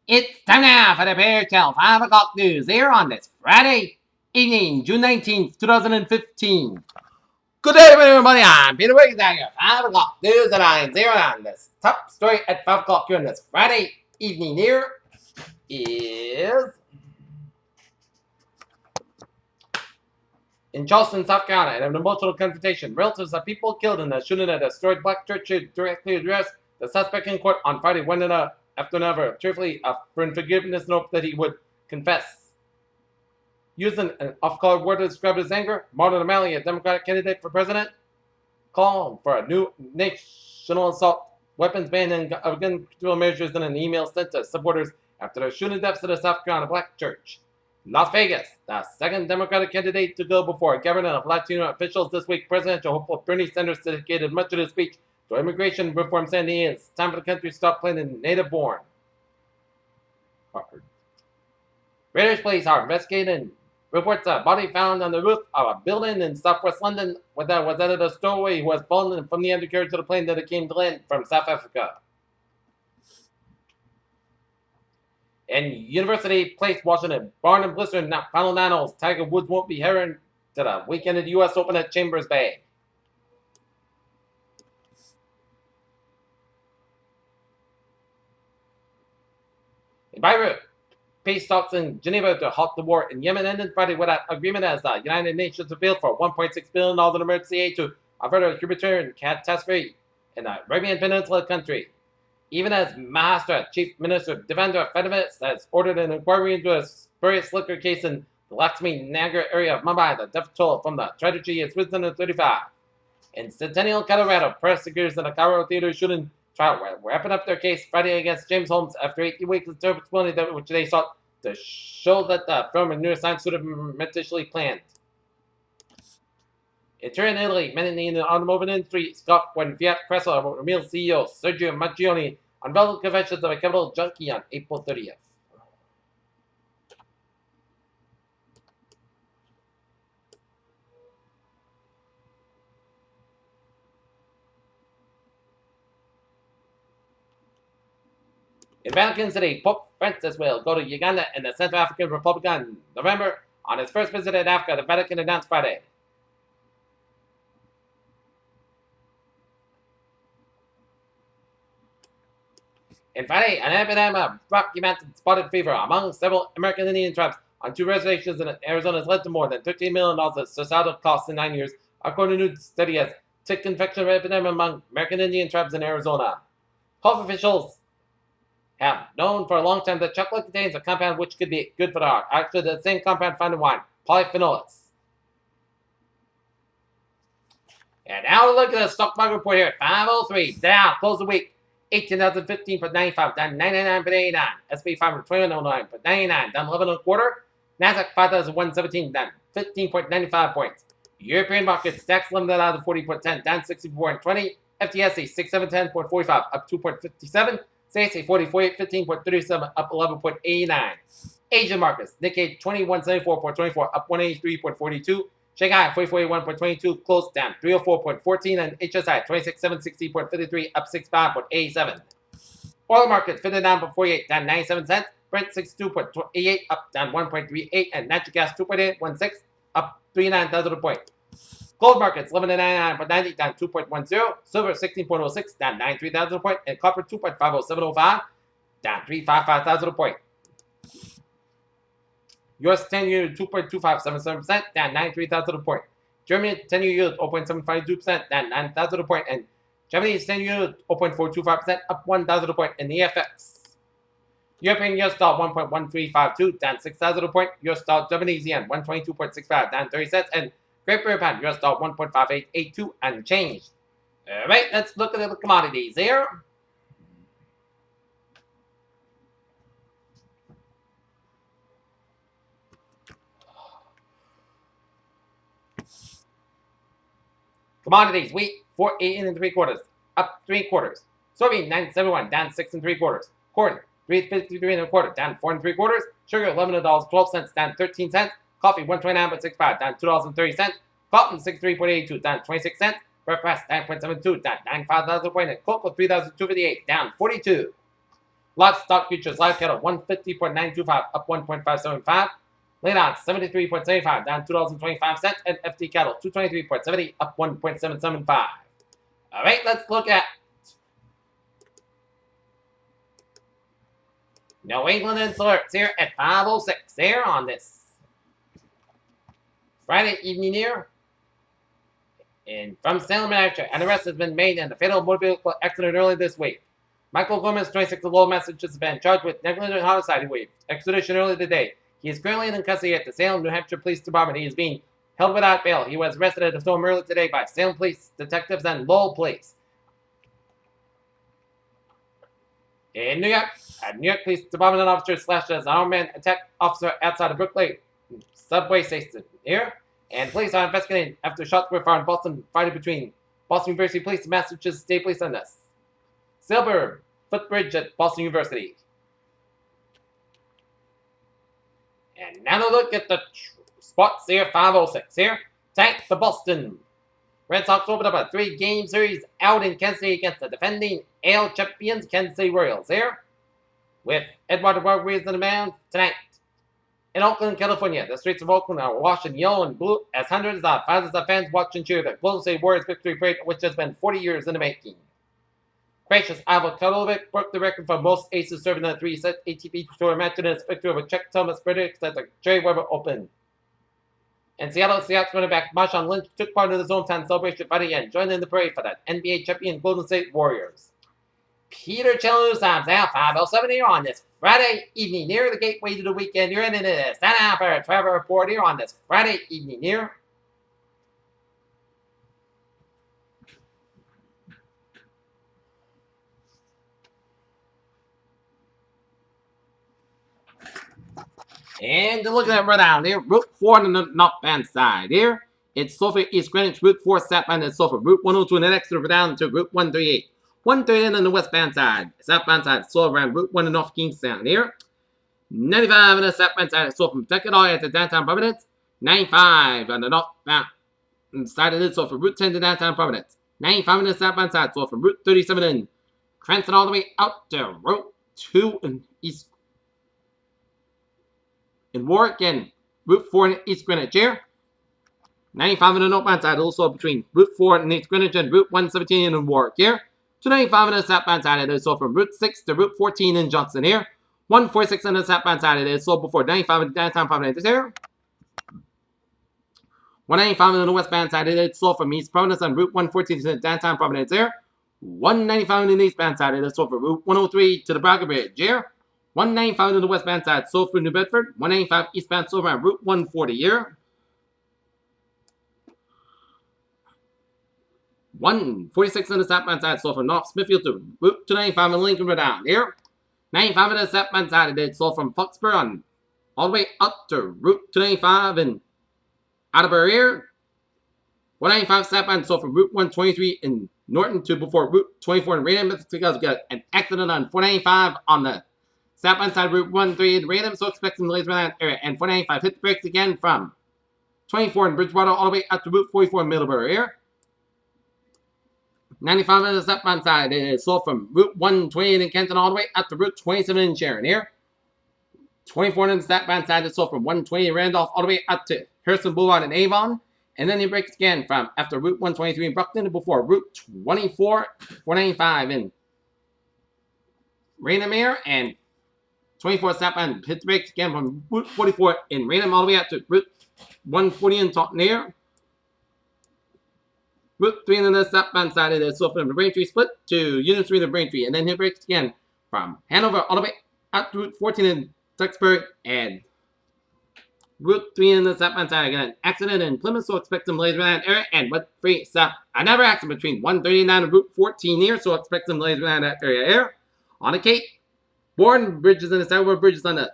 It's time now for the Bear Channel 5 o'clock news here on this Friday evening, June 19th, 2015. Good day, everybody. I'm Peter Wiggins out here. 5 o'clock news at 9 on this top story at 5 o'clock here on this Friday evening here is in Charleston, South Carolina, in an emotional confrontation. Relatives of people killed in the shooting at a destroyed black church directly addressed the suspect in court on Friday, one after another, cheerfully offering forgiveness and hope that he would confess. Using an off-color word to describe his anger, Martin O'Malley, a Democratic candidate for president, called for a new national assault weapons ban and gun control measures in an email sent to supporters after the shooting deaths at a South Carolina black church. Las Vegas, the second Democratic candidate to go before a gathering of Latino officials this week, presidential hopeful Bernie Sanders dedicated much of his speech to immigration reform, saying it's time for the country to stop planting native-born. British police are investigating reports a body found on the roof of a building in southwest London that was out of the stowaway who was fallen from the undercarriage of the plane that came to land from South Africa. In University Place, Washington, Barn and Blister final nine holes. Tiger Woods won't be heading to the weekend at the U.S. Open at Chambers Bay. In Beirut, peace talks in Geneva to halt the war in Yemen ended Friday without agreement as the United Nations appealed for $1.6 billion in emergency aid to avert a humanitarian catastrophe in the Arabian Peninsula country. Even as Maharashtra Chief Minister Devendra Fadnavis has ordered an inquiry into a spurious liquor case in the Lakshmi Nagar area of Mumbai, the death toll from the tragedy has risen to 35. In Centennial, Colorado, prosecutors in a Colorado theater shooting trial were wrapping up their case Friday against James Holmes after 18 weeks of testimony, which they sought to show that the film and neuroscience should have been meticulously planned. In Turin, Italy, many in the automotive industry scoffed when Fiat Chrysler revealed CEO Sergio Marchionne unveiled the confessions of a capital junkie on April 30th. In Vatican City, Pope Francis will go to Uganda and the Central African Republic in November. On his first visit to Africa, the Vatican announced Friday. And Friday, an epidemic of Rocky Mountain spotted fever among several American Indian tribes on two reservations in Arizona has led to more than $13 million of societal costs in 9 years, according to a new study as tick infection epidemic among American Indian tribes in Arizona. Health officials have known for a long time that chocolate contains a compound which could be good for the heart. Actually, the same compound found in wine, polyphenols. And now look at the stock market report here at 503, down, close the week. 18,015.95, down 99.89. SP 521.09.99, down 11 and a quarter. Nasdaq 5,117, down 15.95 points. European markets, DAX 11,040.10, down 64.20. FTSE 6710.45, up 2.57. CAC 44.15.37, up 11.89. Asian markets, Nikkei 2174.24, up 183.42. Shanghai 4481.22, closed down 304.14, and HSI 26760.53, up 65.87. Oil markets, 59.48, down 97 cents. Brent 62.88, up down 1.38, and natural gas 2.816, up 39 thousand a point. Gold markets 11.99.90, down 2.10. Silver 16.06, down 93 thousand a point, and copper 2.50705, down 355 thousand a point. US 10-year 2.2577%, down 93,000 a point. Germany 10-year yield 0.752%, down 9,000 a point, and Japanese 10-year yield 0.425%, up 1,000 a point in the FX. European US dollar 1.1352, down 6,000 a point. US dollar Japanese yen 122.65, down 30 cents, and Great Britain pound US dollar 1.5882, unchanged. All right, let's look at the commodities here. Commodities, wheat 4.18 3/4, up 3/4. Soybean 9.71, down 6 3/4. Corn 3.53 1/4, down 4 3/4. Sugar $11.12, down 13 cents. Coffee 129.65, down $2.30. Cotton 63.82, down 26 cents. Breakfast 9.72, down 95,000 points. And cocoa 3,258, down 42. Lot stock futures live cattle 150.925 up 1.575. Late on 73.75 down $2.25, and FT cattle 223.70 up 1.775. All right, let's look at New England Inserts here at 5:06 here on this Friday evening here. And from Salem Manufacturing, an arrest has been made in the fatal motor vehicle accident early this week. Michael Gomez, 26 of Lowell, Massachusetts, has been charged with negligent homicide and waived extradition early today. He is currently in custody at the Salem, New Hampshire Police Department. He is being held without bail. He was arrested at his home early today by Salem Police detectives and Lowell Police. In New York, a New York Police Department officer slashed an armed man attack officer outside of Brooklyn subway station here. And police are investigating after shots were fired in Boston Friday between Boston University Police and Massachusetts State Police on the Silver Footbridge at Boston University. And now to look at the spots here, 5:06 here. Tank the Boston Red Sox opened up a 3-game series out in Kansas City against the defending AL champions Kansas City Royals here. With Eduardo Rodriguez in the mound tonight. In Oakland, California, the streets of Oakland are washed in yellow and blue as hundreds of thousands of fans watch and cheer the Golden State Warriors victory parade, which has been 40 years in the making. Gracious Avokatovic broke the record for most aces serving in a 3-set ATP Tour match in its victory over Czech Thomas Berdych at the Jerry Weber Open. In Seattle, Seahawks running back Marshawn Lynch took part in his hometown celebration Friday and joined in the parade for the NBA champion Golden State Warriors. Peter Chalous times now 5:07 here on this Friday evening near the gateway to the weekend. You're in it. Stand out for a Trevor report here on this Friday evening here. And to look at that right down here, Route 4 on the northbound side here. It's Sulphur East Greenwich, Route 4 southbound and Sulphur, Route 102 and the next over down to Route 138. 138 on the westbound side, southbound side, so around Route 1 in North Kingstown here. 95 on the southbound side, so from Tucket all the way to downtown Providence. 95 on the northbound side of it, so from Route 10 to downtown Providence. 95 on the southbound side, so from Route 37 in Cranston all the way out to Route 2 in East in Warwick and Route 4 in East Greenwich here. 95 on the northbound side, also between Route 4 in East Greenwich and Route 117 in Warwick here. 295 on the southbound side, it is so from Route 6 to Route 14 in Johnson here. 146 on the southbound side, it is so before 95 in downtown Providence here. 195 on the westbound side, it is so from East Providence on Route 114 to downtown Providence here. 195 on the eastbound side, it is so from Route 103 to the Braga Bridge here. 195 on the westbound side, so from New Bedford. 195 eastbound, so around Route 140 here. 146 on the southbound side, so from North Smithfield to Route 295 in Lincoln Road down here. 95 on the southbound side, it did so from Foxborough on all the way up to Route 295 in Attleboro here. 195 southbound, so from Route 123 in Norton to before Route 24 in Raynham. That's because we got an accident on 495 on the southbound side, Route 13 in Raynham, so expect some delays around that area. And 495 hit the brakes again from 24 in Bridgewater all the way up to Route 44 in Middleborough here. 95 on the southbound side, it is so from Route 128 in Kenton all the way up to Route 27 in Sharon here. 24 on the southbound side, it's so from 120 in Randolph all the way up to Harrison Boulevard in Avon. And then he breaks again from after Route 123 in Brockton before Route 24, 495 in Raynham here. And 24 southbound hit the brakes again from Route 44 in Raynham all the way up to Route 140 in Taunton here. Route 3 on the southbound side of the so from the Braintree split to Unit 3 of the Braintree. And then he breaks again from Hanover all the way up to Route 14 in Duxbury and Route 3 on the southbound side. Again, an accident in Plymouth, so expect some delays around that area. And with free stop, another accident between 139 and Route 14 here, so expect some delays around that area here. On the Cape, Bourne bridges and the sideward bridges on the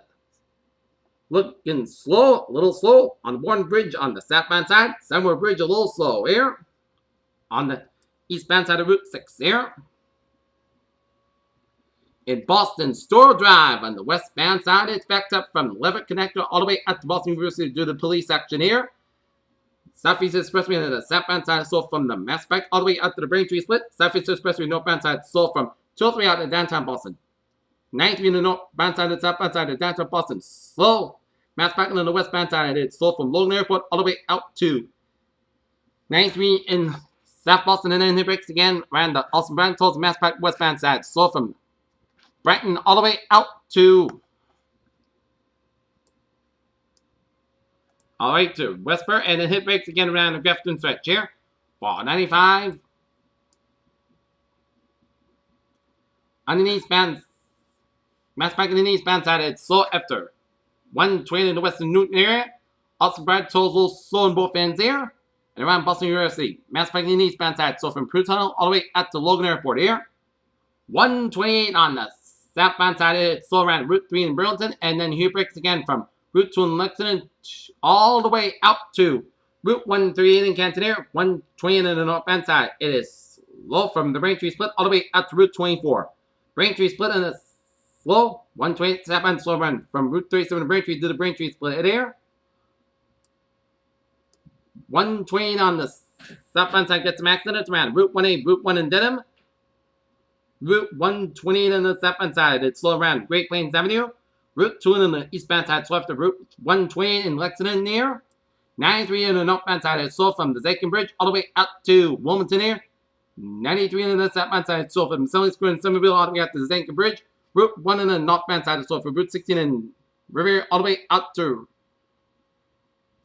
looking slow, a little slow on the Bourne Bridge on the southbound side. Sideward bridge a little slow here. On the eastbound side of Route 6 here. In Boston, Store Drive on the westbound side, it's backed up from Levitt Connector all the way up to Boston University due to police action here. Southeast Expressway on the southbound side, so from the Mass Pike all the way up to the Braintree split. Southeast Expressway northbound side, so from 203 out to downtown Boston. 93 in the northbound side, the southbound side, the downtown Boston, slow. Mass parking on the westbound side, it's slow from Logan Airport all the way out to 93 in South Boston, and then it breaks again around the Austin Brand towards Mass Park westbound side, slow from Brighton all the way out to Westport, and then hit breaks again around the Grafton stretch here for 95. Underneath bound, Mass Park on the eastbound side, it's slow after 120 in the Western Newton area. Austin Brad tolls a little slow in both ends there. And around Boston University, Mass Park on the eastbound side, so from Prue Tunnel all the way out to Logan Airport here. 128 on the southbound side, it's slow around Route 3 in Burlington, and then here breaks again from Route 2 in Lexington all the way out to Route 138 in Cantoneer. 120 on the northbound side, it is slow from the Braintree split all the way out to Route 24. Braintree split and it's slow. 128 southbound slow run from Route 37 to Braintree to the Braintree split there. 120 on the southbound side gets some accidents around Route 18, Route 1 in Dedham. Route 128 on the southbound side, it's slow around Great Plains Avenue. Route 2 on the eastbound side, slow after Route 128 in Lexington near. 93 on the northbound side, it's slow from the Zachin Bridge all the way out to Wilmington here. 93 on the southbound side, it's slow from Selling Square and Somerville all the way out to the Zachin Bridge. Route 1 on the northbound side, it's slow from Route 16 in Riviera all the way out to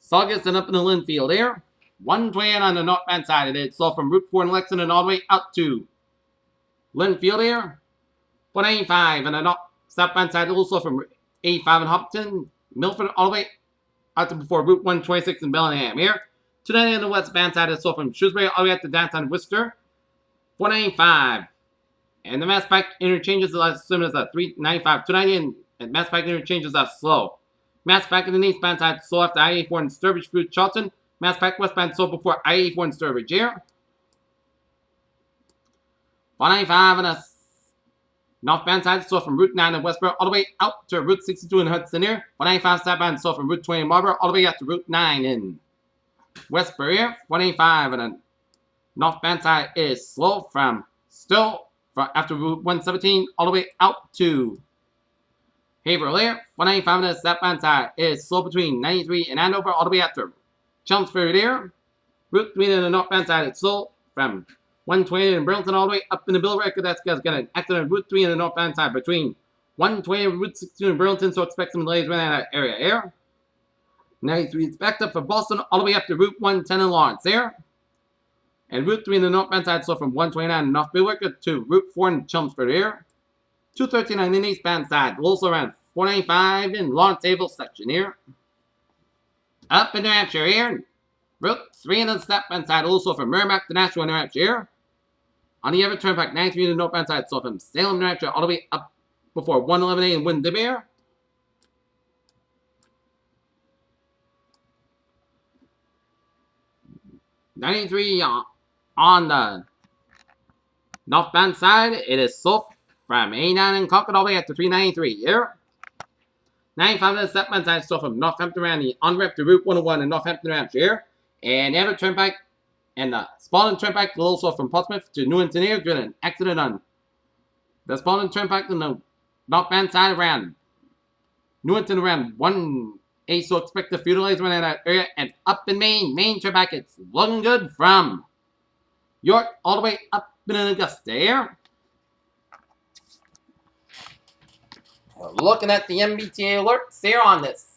Saugus and up in the Linfield there. 120 on the northbound side, it's slow from Route 4 in Lexington all the way out to Linfield here. 185 on the southbound side, also from 85 in Hopkins, Milford, all the way out to before Route 126 in Bellingham here. 290 on the westbound side, it's slow from Shrewsbury all the way out to downtown Worcester. 495. And the Mass Pike interchanges are as similar as a 395. 290 and Mass Pike interchanges are slow. Mass Pike in the eastbound side, slow after I-84 in Sturbridge through Charlton. Mass Pike westbound, slow before I-84 in Sturbridge here. 495 on the northbound side, slow from Route 9 in Westboro all the way out to Route 62 in Hudson here. 195 southbound, slow from Route 20 in Marlboro all the way out to Route 9 in Westboro here. 185 on the northbound side is slow from after Route 117 all the way out to Haverhill here. 195 on the southbound side is slow between 93 and Andover all the way out to Chelmsford here. Route 3 on the northbound side is slow from 120 in Burlington all the way up in the Bill Record. That's got an accident on Route 3 on the northbound side between 120 and Route 62 in Burlington, so expect some delays around that area here. 93 is backed up from Boston all the way up to Route 110 in Lawrence there. And Route 3 on the northbound side, so from 129 in North Bill Record to Route 4 in Chelmsford here. 213 on the eastbound side, also around 495 in Lawrenceville section here. Up in New Hampshire here. Route 3 on the southbound side, also from Merrimack to Nashua, New Hampshire here. On the Everett Turnpike, 93 on the northbound side, so from Salem, New Hampshire, all the way up before 111A in Windermere. 93 on the northbound side, it is slow from 89 in Concord all the way up to 393 here. 95 on the southbound side, so from Northampton around the on-ramp to Route 101 in Northampton, New Hampshire here. And the Everett Turnpike and the Spalding Turnpike, also from Portsmouth to Newington here, due to an accident on the Spalding Turnpike on the northbound side around Newington around 1A, so expect the few delays around that area. And up in Maine Turnpike, it's looking good from York all the way up in Augusta here. We're looking at the MBTA alerts here on this.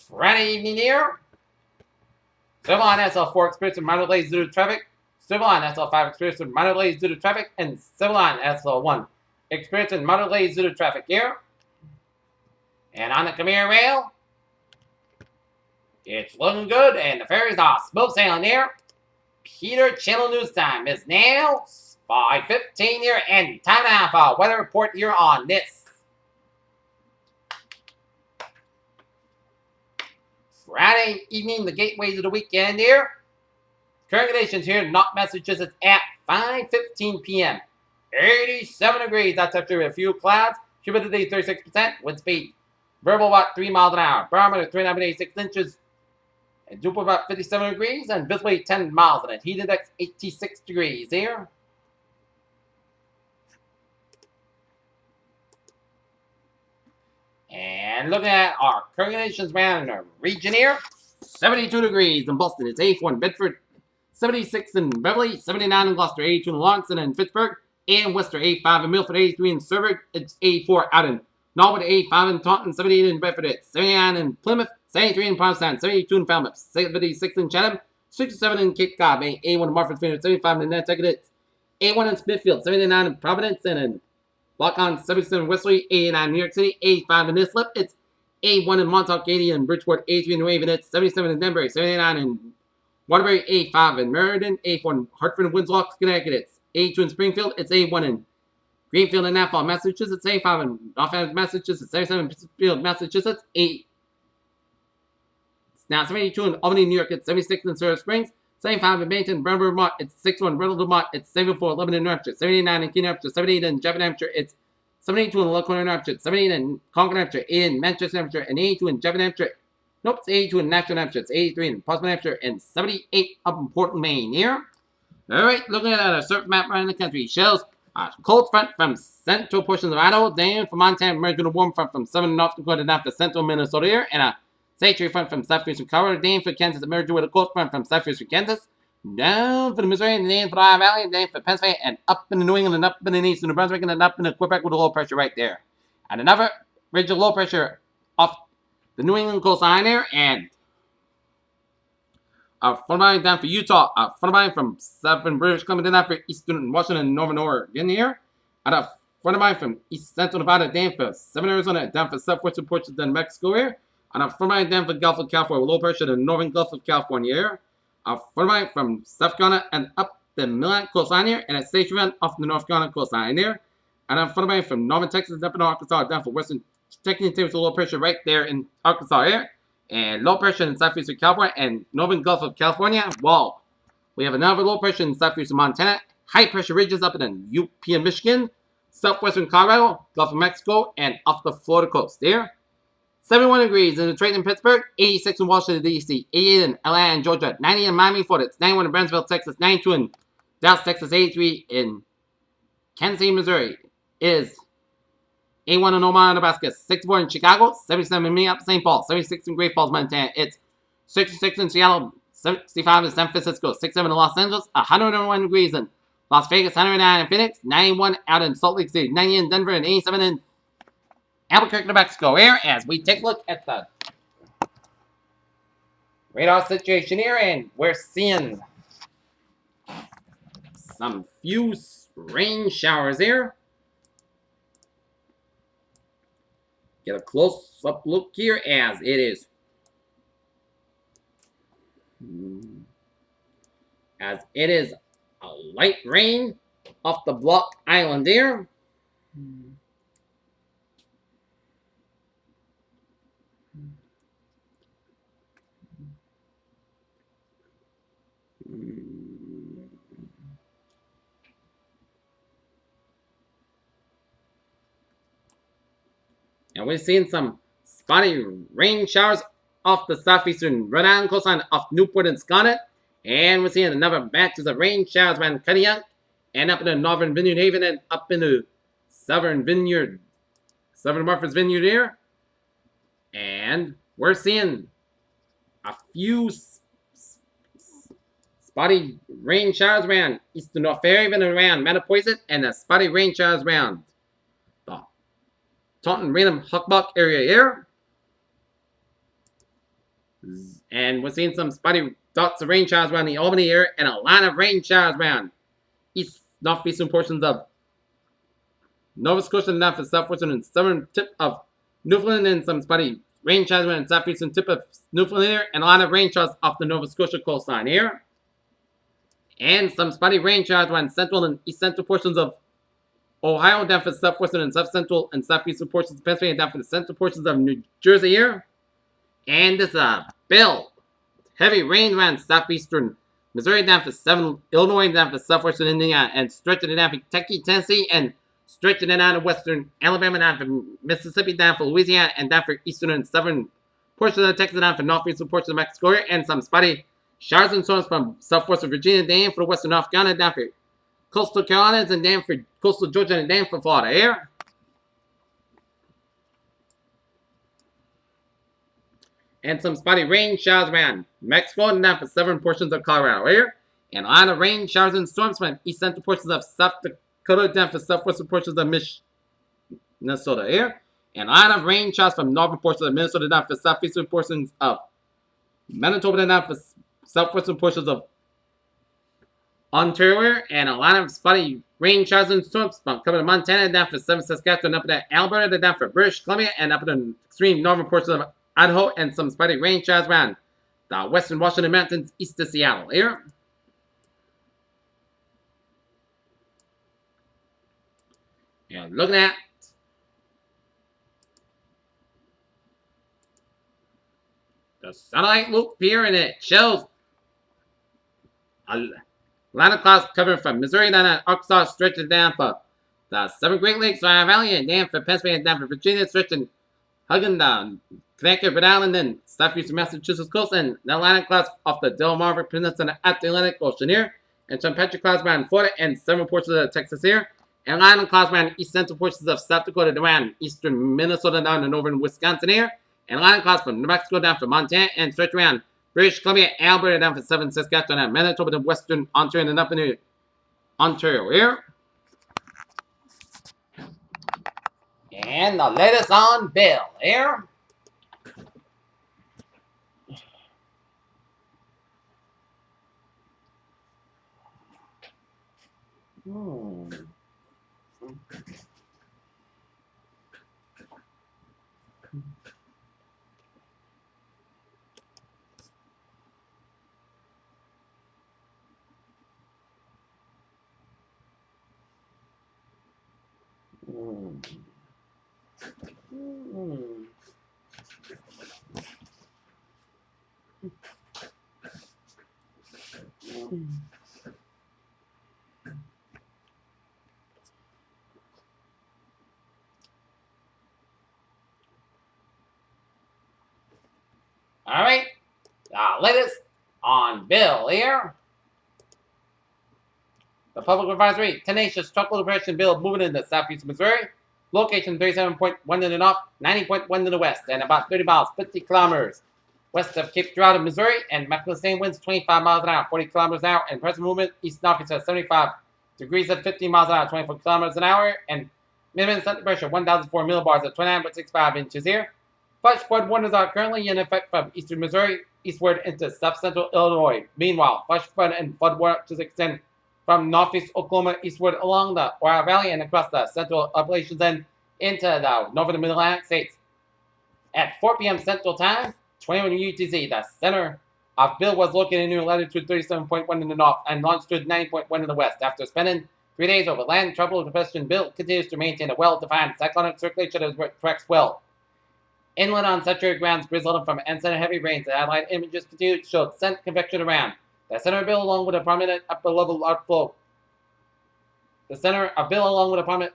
Friday evening here. Civil Line SL4 experiencing minor delays due to traffic. Civil Line SL5 experiencing minor delays due to traffic. And Civil Line SL1 experiencing minor delays due to traffic here. And on the Khmer Rail, it's looking good, and the ferries are smooth sailing here. Peter Channel News Time is now 5:15 here, and time now for a weather report here on this Friday evening, the gateway to the weekend here. Current conditions here in North Massachusetts at 5:15 p.m. 87 degrees. That's after with a few clouds. Humidity 36%. Wind speed verbal about 3 miles an hour. Barometer 386 inches. And dew point about 57 degrees and visibility 10 miles on it. Heat index 86 degrees here. And looking at our current conditions around our region here, 72 degrees in Boston. It's 84 in Bedford, 76 in Beverly, 79 in Gloucester, 82 in Lawrence and in Pittsburgh, and Worcester, 85 in Milford, 83 in Surrey. It's 84 out in Norwood, 85 in Taunton, 78 in Bedford, 79 in Plymouth, 73 in Provincetown, 72 in Falmouth, 76 in Chatham, 67 in Cape Cod, 81 in Martha's Vineyard, 75 in Nantucket, 81 in Smithfield, 79 in Providence, and in Lock-on, 77 in Wesley, 89 in New York City, 85 in Islip, it's 81 in Montauk, 80 in Bridgeport, 83 in New Haven, it's 77 in Denver, 79 in Waterbury, 85 in Meriden, 84 in Hartford and Windsor, Connecticut, it's 82 in Springfield, it's 81 in Greenfield and Nassau, Massachusetts, 85 in Northampton, Massachusetts, 77 in Pittsfield, Massachusetts, 8. It's now 72 in Albany, New York, it's 76 in Silver Springs, 75 in Bennington, Brownsburg, Vermont, it's 61 in Reynolds, Vermont, it's 74 in Lebanon, New Hampshire, 79 in Keene, New Hampshire, 78 in Devon, New Hampshire, it's 72 in Laconia, New Hampshire, 78 in Concord, New Hampshire, in Manchester, New Hampshire, and 82 in Devon, New Hampshire. Nope, it's 82 in Nashville, New Hampshire, it's 83 in Portsmouth, New Hampshire, and 78 up in Portland, Maine here. Alright, looking at a surf map around the country, shows a cold front from central portions of Idaho, down from Montana, merged with a warm front from southern North Dakota down to central Minnesota here, and a sanctuary front from southeastern Colorado, down for Kansas, merged with a cold front from southeastern Kansas, down for the Missouri, and down for the Ohio Valley, and down for Pennsylvania, and up in the New England, and up in the east of New Brunswick, and then up in the Quebec with a low pressure right there. And another ridge of low pressure off the New England coastline there, and a front line down for Utah, a front line from southern British Columbia down for eastern Washington and northern Oregon here, and a front line from east central Nevada down for southern Arizona, down for southwestern portions of Mexico here, and a front line down for Gulf of California with low pressure in the northern Gulf of California here, a front line from South Carolina and up the Midland coastline here, and a station run off the North Carolina coastline here, and a front line from northern Texas up in Arkansas down for western Texas with low pressure right there in Arkansas here. And low pressure in southeastern California and northern Gulf of California. Well, we have another low pressure in southeastern Montana. High pressure ridges up in the UP and Michigan. Southwestern Colorado, Gulf of Mexico, and off the Florida coast there. 71 degrees in Detroit and Pittsburgh. 86 in Washington, D.C. 88 in Atlanta and Georgia. 90 in Miami, Florida. It's 91 in Brownsville, Texas. 92 in Dallas, Texas. 83 in Kansas City, Missouri. Is 81 in Omaha, Nebraska, 64 in Chicago, 77 in Minneapolis, St. Paul, 76 in Great Falls, Montana. It's 66 in Seattle, 65 in San Francisco, 67 in Los Angeles, 101 degrees in Las Vegas, 109 in Phoenix, 91 out in Salt Lake City, 90 in Denver, and 87 in Albuquerque, New Mexico. Here, as we take a look at the radar situation here, and we're seeing some few rain showers here. Get a close-up look here as it is. As it is a light rain off the Block Island there. And we're seeing some spotty rain showers off the southeastern Rhode Island coastline off Newport and Sconnet. And we're seeing another batches of rain showers around Cuddyunk and up in the northern Vineyard Haven and up in the southern Martha's Vineyard here. And we're seeing a few spotty rain showers around eastern North Fairhaven and around Mattapoisett, and a spotty rain showers around the Taunton, Raynham, Huckbuck area here. And we're seeing some spotty dots of rain showers around the Albany area and a line of rain showers around northeastern portions of Nova Scotia and down for southwestern and southern tip of Newfoundland, and some spotty rain showers around the southeastern tip of Newfoundland here, and a line of rain showers off the Nova Scotia coastline here. And some spotty rain showers around central and east central portions of Ohio, down for southwestern and south central and southeastern portions of Pennsylvania, down for the central portions of New Jersey here. And this bill heavy rain around southeastern Missouri, down for southern Illinois, down for southwestern Indiana, and stretching it down for Kentucky, Tennessee, and stretching it out of western Alabama, down for Mississippi, down for Louisiana, and down for eastern and southern portions of Texas down for northeastern portions of Mexico here, and some spotty showers and storms from southwestern Virginia down for western North Carolina, down for coastal Carolinas, and down for coastal Georgia, and down for Florida here. And some spotty rain showers around Mexico and down for southern portions of Colorado here. And a lot of rain showers and storms from east central portions of South Dakota down for southwestern portions of Minnesota here. And a lot of rain showers from northern portions of Minnesota down for southeastern portions of Manitoba down for southwestern portions of Ontario. And a lot of spotty rain showers and storms from coming to Montana down for southern Saskatchewan, up to Alberta down for British Columbia, and up to the extreme northern portions of Idaho, and some spotty rain showers around the western Washington Mountains east of Seattle here. And looking at the satellite loop here, and it shows a line of clouds covering from Missouri down to Arkansas, stretching down for the Seven Great Lakes, Ohio Valley, and down for Pennsylvania, down for Virginia, stretching, hugging the Connecticut, Rhode Island, and southeastern Massachusetts coast, and the line of clouds off the Delmarva Peninsula at the Atlantic Ocean here, and some patchy clouds around Florida and several portions of Texas here, and line of clouds around east central portions of South Dakota around eastern Minnesota down to northern Wisconsin here, and line of clouds from New Mexico down for Montana, and stretch around British Columbia, Alberta down for southern Saskatchewan, and Manitoba to western Ontario and up into Ontario here. And the latest on Bill here. All right, latest on Bill here. The public advisory: tenacious tropical depression Bill moving into southeast Missouri. Location 37.1 to the north, 90.1 to the west, and about 30 miles, 50 kilometers west of Cape Girardeau, Missouri. And maximum sustained winds 25 miles an hour, 40 kilometers an hour. And present movement east northeast at 75 degrees at 15 miles an hour, 24 kilometers an hour. And minimum center pressure 1,004 millibars at 29.65 inches here. Flash flood warnings are currently in effect from eastern Missouri eastward into south-central Illinois. Meanwhile, flash flood and flood watches extend from northeast Oklahoma eastward along the Ohio Valley and across the central Appalachians and into the northern and mid-Atlantic states. At 4 p.m. Central Time, 21 UTC, the center of Bill was located near latitude 37.1 in the north and longitude 90.1 in the west. After spending 3 days over land, tropical depression Bill continues to maintain a well-defined cyclonic circulation that tracks well inland on saturated grounds, resulting from unscented heavy rains. The satellite images continue to show scent convection around the center of Bill, along with a prominent upper level outflow. The center of Bill, along with a prominent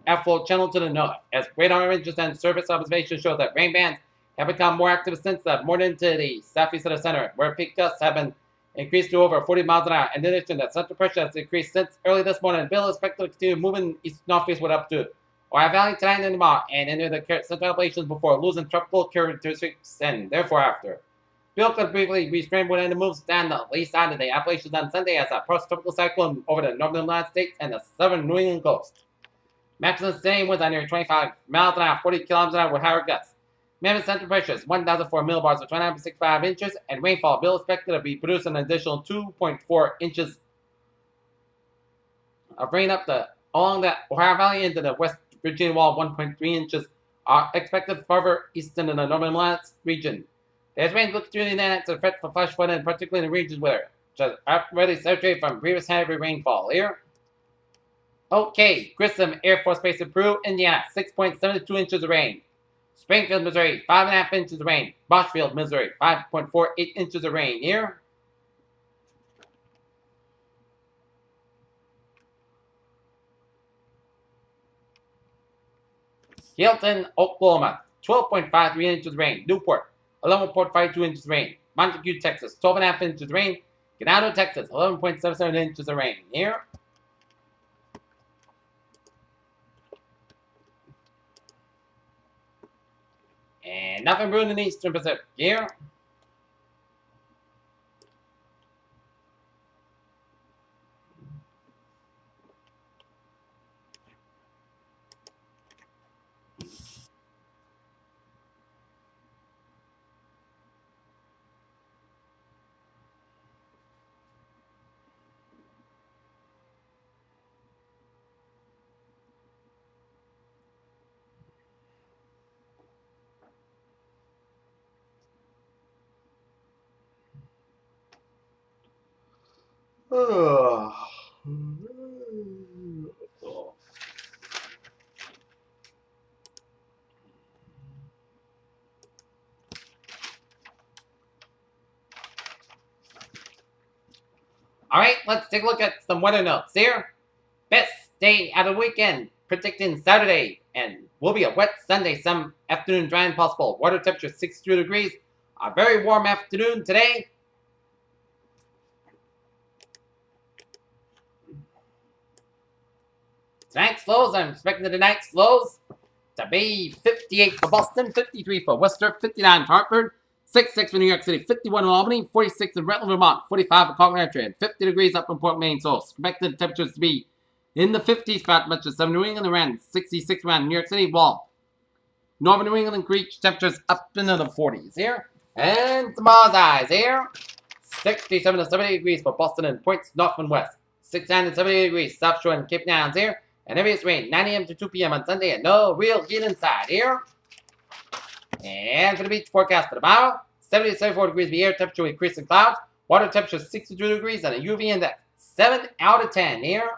outflow channel to the north. As radar images and surface observations show that rain bands have become more active since the morning to the southeast of the center, where peak gusts have been increased to over 40 miles an hour. In addition, the central pressure has increased since early this morning. Bill is expected to continue moving east-northeastward up to Ohio Valley tonight and tomorrow, and into the central Appalachians before losing tropical characteristics and therefore after. Bill could briefly be scrambled and moves down the lee side of the Appalachians on Sunday as a post-tropical cyclone over the northern United States and the southern New England coast. Maximum sustained winds are near 25 miles an hour, 40 kilometers an hour with higher gusts. Minimum central pressure is 1,004 millibars or 29.65 inches, and rainfall Bill expected to be producing an additional 2.4 inches of rain up along the Ohio Valley into the West Virginia wall. 1.3 inches are expected further east in the northern Atlantic region. There's rain looks to the Atlantic to threat for flash flooding, particularly in the regions where which are already saturated from previous heavy rainfall here. Okay, Grissom Air Force Base in Peru, Indiana, 6.72 inches of rain. Springfield, Missouri, 5.5 inches of rain. Marshfield, Missouri, 5.48 inches of rain here. Hilton, Oklahoma, 12.53 inches of rain. Newport, 11.52 inches of rain. Montague, Texas, 12.5 inches of rain. Ganado, Texas, 11.77 inches of rain. Here. And nothing brewing in the Eastern Pacific. Here. All right, let's take a look at some weather notes here. Best day of the weekend, predicting Saturday, and will be a wet Sunday, some afternoon drying possible. Water temperature 62 degrees. A very warm afternoon today. Tonight's lows, I'm expecting tonight's lows to be 58 for Boston, 53 for Worcester, 59 for Hartford, 66 for New York City, 51 in Albany, 46 in Rutland, Vermont, 45 for Concord, and 50 degrees up in Port Maine. So expected temperatures to be in the 50s for much of Southern New England, around 66 around New York City, while Northern New England reach temperatures up into the 40s here. And tomorrow's eyes here, 67 to 70 degrees for Boston and points north and west, 69 to 70 degrees South Shore and Cape Downs here. And heaviest rain, 9 a.m. to 2 p.m. on Sunday, and no real heat inside here. And for the beach forecast for tomorrow, 70 to 74 degrees the air temperature with increasing clouds. Water temperature 62 degrees and a UV index 7 out of 10 here.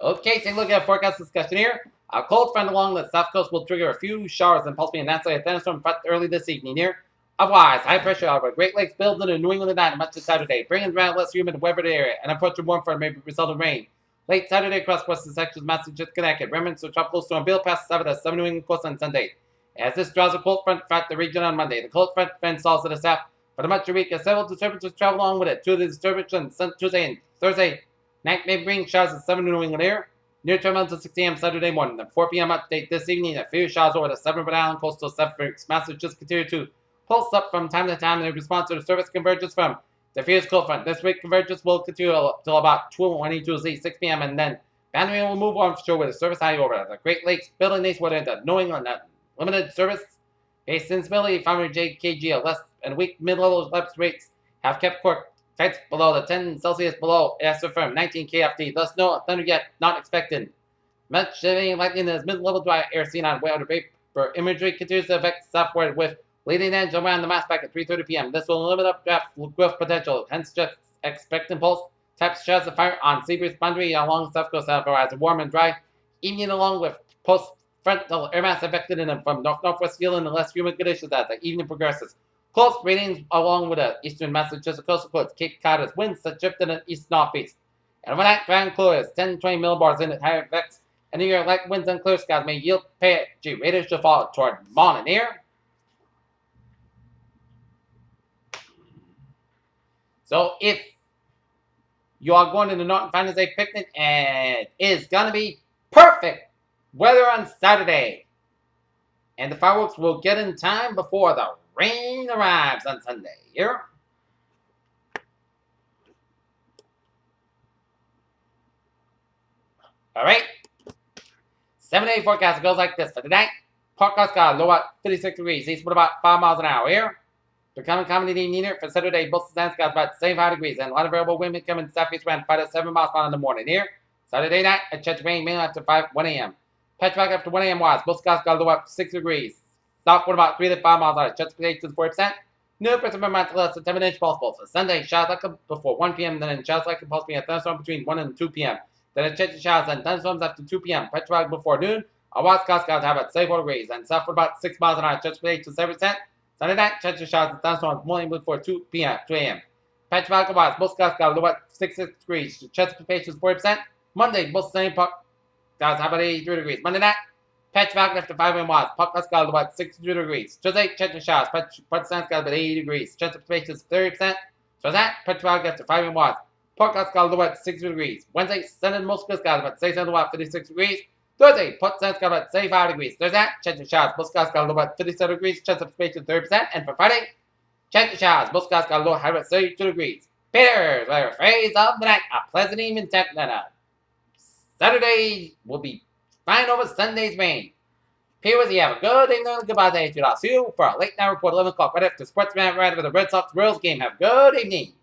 Okay, take a look at forecast discussion here. A cold front along the south coast will trigger a few showers and possibly an isolated thunderstorm front early this evening here. Otherwise, high pressure over Great Lakes builds into New England tonight and much of Saturday, bringing around less humid weather area and approaching warm front may result in rain. Late Saturday across western sections of Massachusetts, Connecticut, remnants of tropical storm Bill passes over the southern New England coast on Sunday. As this draws a cold front throughout the region on Monday, the cold front then stalls to the south for the much of the week as several disturbances travel along with it. Two of the disturbances on Tuesday and Thursday night may bring showers in southern New England area. Near term until 6 a.m. Saturday morning. The 4 p.m. update this evening. A few showers over the southern Rhode Island coastal suburbs. Massachusetts continue to pulse up from time to time in response to the service convergence from the fierce cold front. This week convergence will continue until about 22 6 p.m. and then boundary will move onshore with a service high over the Great Lakes, building eastward into New England. Limited service based instability, 500 kg or less, and weak mid-level lapse rates have kept Cork tights below the 10 Celsius below as affirmed 19 KFT. Thus, no thunder yet not expected. Much shifting lightning as mid-level dry air seen on weather vapor imagery continues to affect southward with leading edge around the mass back at 3:30 p.m. This will limit up draft growth potential. Hence, just expecting pulse types showers of fire on sea breeze boundary along the south coast as warm and dry evening along with post-frontal air mass affected in them from north-northwest feeling and less humid conditions as the evening progresses. Close ratings along with the eastern Massachusetts coastal coast, Cape Cod as winds that drift in the east-northeast. And overnight, dry and cooler is 10 to 20 millibars in at higher effects. And New York light winds and clear skies may yield PG ratings to fall toward morning here. So if you are going to the Norton Finance Day picnic, and it is going to be perfect weather on Saturday. And the fireworks will get in time before the rain arrives on Sunday here. All right. 7-day forecast goes like this for tonight. Forecast got low at 56 degrees, east with about 5 miles an hour here. Becoming commonly near for Saturday, both stands got about 75 degrees and a lot of variable wind coming southeast around 5 to 7 miles per hour in the morning here. Saturday night, a chance of rain mainly after 1 a.m. Patchwork after 1 a.m. wise, both skies got low up 6 degrees. South with about 3 to 5 miles an hour. Chance of 4%. No percent amount less than 10 inch possible. For Sunday, showers likely before 1 p.m. Then showers likely possibly a thunderstorm between 1 and 2 p.m. Then a change of showers and thunderstorms after 2 p.m. Petrograd before noon. A west coast clouds have about 74 degrees and south for about 6 miles an hour. Chance of rain to 7%. Sunday night, change of showers and thunderstorms morning before 2 p.m. 2 a.m. Petrograd west, most clouds got about 66 degrees. Chance of precipitation is 40%. Monday, most sunny clouds have about 83 degrees. Monday night, Petrograd after 5 a.m. west, Puck got about 62 degrees. Tuesday, change of showers. Petrograd got about 80 degrees. Chance of precipitation is 30%. Tuesday, Petrograd after 5 a.m. west. Port got about 60 degrees. Wednesday, Sun and most got about 56 degrees. Thursday, Port got about 75 degrees. Thursday, chance of showers. Most got about 57 degrees. Chance of precipitation 30%. And for Friday, chance of showers. Most got about 32 degrees. Peters, our phrase of the night. A pleasant evening, Atlanta. Saturday will be fine over Sunday's rain. Peters, you have a good evening. Goodbye, day. I'll see you for a late night report 11 o'clock right after Sportsman right after the Red Sox Royals game. Have a good evening.